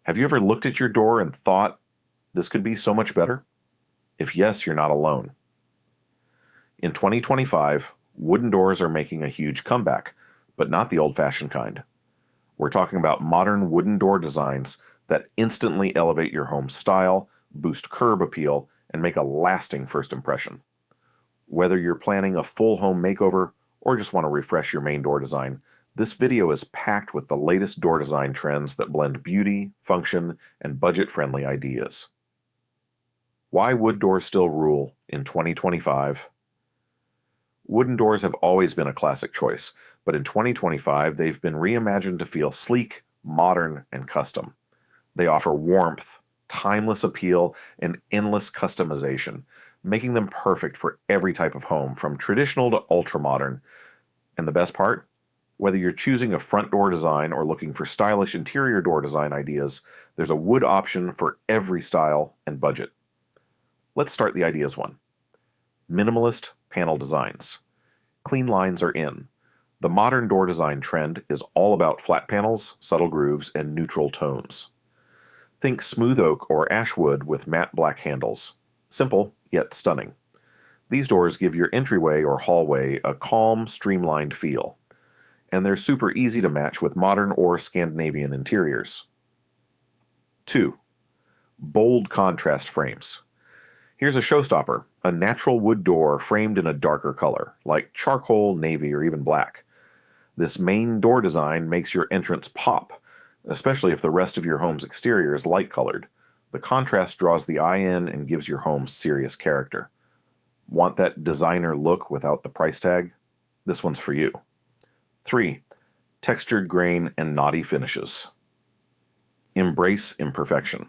Have you ever looked at your door and thought, this could be so much better? If yes, you're not alone. In 2025, wooden doors are making a huge comeback, but not the old-fashioned kind. We're talking about modern wooden door designs that instantly elevate your home's style, boost curb appeal, and make a lasting first impression. Whether you're planning a full home makeover or just want to refresh your main door design, this video is packed with the latest door design trends that blend beauty, function, and budget-friendly ideas. Why wood doors still rule in 2025? Wooden doors have always been a classic choice, but in 2025 they've been reimagined to feel sleek, modern, and custom. They offer warmth, timeless appeal, and endless customization, making them perfect for every type of home, from traditional to ultra-modern. And the best part? Whether you're choosing a front door design or looking for stylish interior door design ideas, there's a wood option for every style and budget. Let's start the ideas one. Minimalist panel designs. Clean lines are in. The modern door design trend is all about flat panels, subtle grooves, and neutral tones. Think smooth oak or ash wood with matte black handles. Simple, yet stunning. These doors give your entryway or hallway a calm, streamlined feel. And they're super easy to match with modern or Scandinavian interiors. 2. Bold contrast frames. Here's a showstopper, a natural wood door framed in a darker color, like charcoal, navy, or even black. This main door design makes your entrance pop, especially if the rest of your home's exterior is light-colored. The contrast draws the eye in and gives your home serious character. Want that designer look without the price tag? This one's for you. 3. Textured grain and knotty finishes. Embrace imperfection.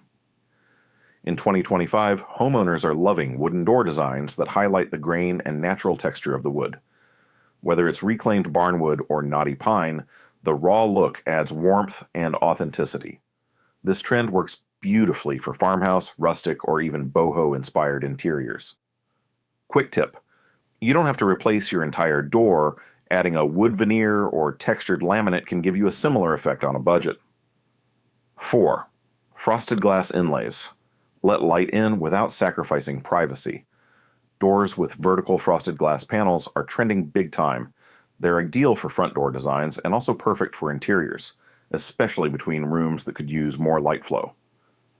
In 2025, homeowners are loving wooden door designs that highlight the grain and natural texture of the wood. Whether it's reclaimed barnwood or knotty pine, the raw look adds warmth and authenticity. This trend works beautifully for farmhouse, rustic, or even boho-inspired interiors. Quick tip: you don't have to replace your entire door. Adding a wood veneer or textured laminate can give you a similar effect on a budget. 4. Frosted glass inlays. Let light in without sacrificing privacy. Doors with vertical frosted glass panels are trending big time. They're ideal for front door designs and also perfect for interiors, especially between rooms that could use more light flow.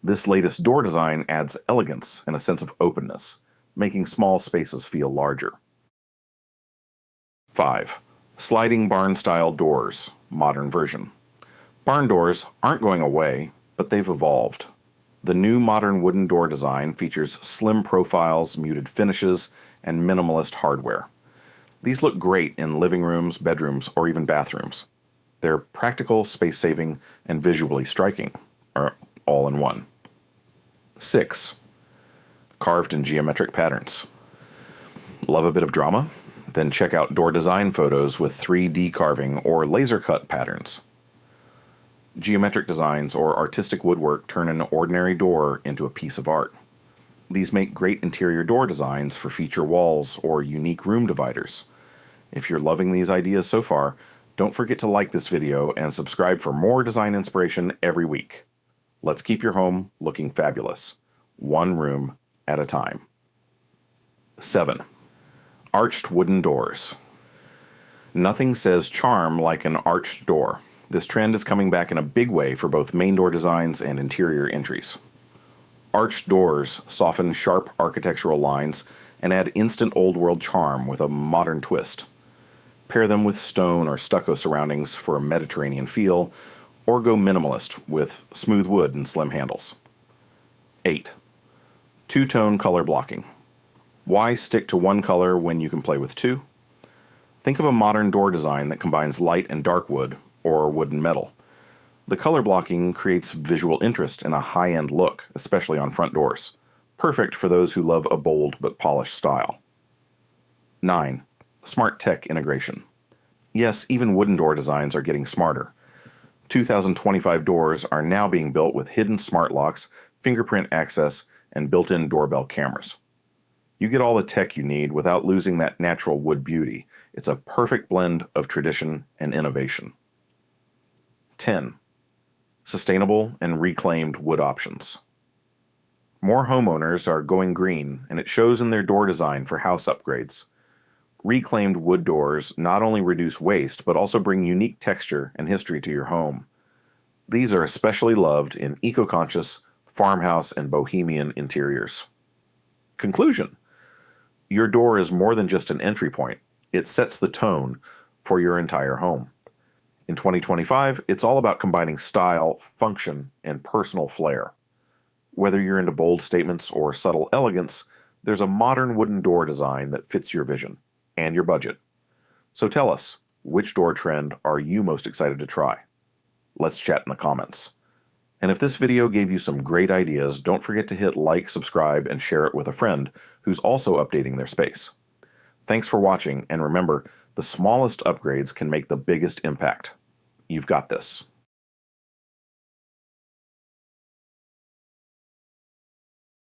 This latest door design adds elegance and a sense of openness, making small spaces feel larger. 5. Sliding barn-style doors, modern version. Barn doors aren't going away, but they've evolved. The new modern wooden door design features slim profiles, muted finishes, and minimalist hardware. These look great in living rooms, bedrooms, or even bathrooms. They're practical, space-saving, and visually striking, or all in one. 6. Carved in geometric patterns. Love a bit of drama? Then check out door design photos with 3D carving or laser cut patterns. Geometric designs or artistic woodwork turn an ordinary door into a piece of art. These make great interior door designs for feature walls or unique room dividers. If you're loving these ideas so far, don't forget to like this video and subscribe for more design inspiration every week. Let's keep your home looking fabulous, one room at a time. 7. Arched wooden doors. Nothing says charm like an arched door. This trend is coming back in a big way for both main door designs and interior entries. Arched doors soften sharp architectural lines and add instant old-world charm with a modern twist. Pair them with stone or stucco surroundings for a Mediterranean feel, or go minimalist with smooth wood and slim handles. 8. Two-tone color blocking. Why stick to one color when you can play with two? Think of a modern door design that combines light and dark wood, or wood and metal. The color blocking creates visual interest and a high-end look, especially on front doors. Perfect for those who love a bold but polished style. 9. Smart tech integration. Yes, even wooden door designs are getting smarter. 2025 doors are now being built with hidden smart locks, fingerprint access, and built-in doorbell cameras. You get all the tech you need without losing that natural wood beauty. It's a perfect blend of tradition and innovation. 10. sustainable and reclaimed wood options. More homeowners are going green, and it shows in their door design for house upgrades. Reclaimed wood doors not only reduce waste, but also bring unique texture and history to your home. These are especially loved in eco-conscious, farmhouse, and bohemian interiors. Conclusion: your door is more than just an entry point. It sets the tone for your entire home. In 2025, it's all about combining style, function, and personal flair. Whether you're into bold statements or subtle elegance, there's a modern wooden door design that fits your vision and your budget. So tell us, which door trend are you most excited to try? Let's chat in the comments. And if this video gave you some great ideas, don't forget to hit like, subscribe, and share it with a friend who's also updating their space. Thanks for watching, and remember, the smallest upgrades can make the biggest impact. You've got this.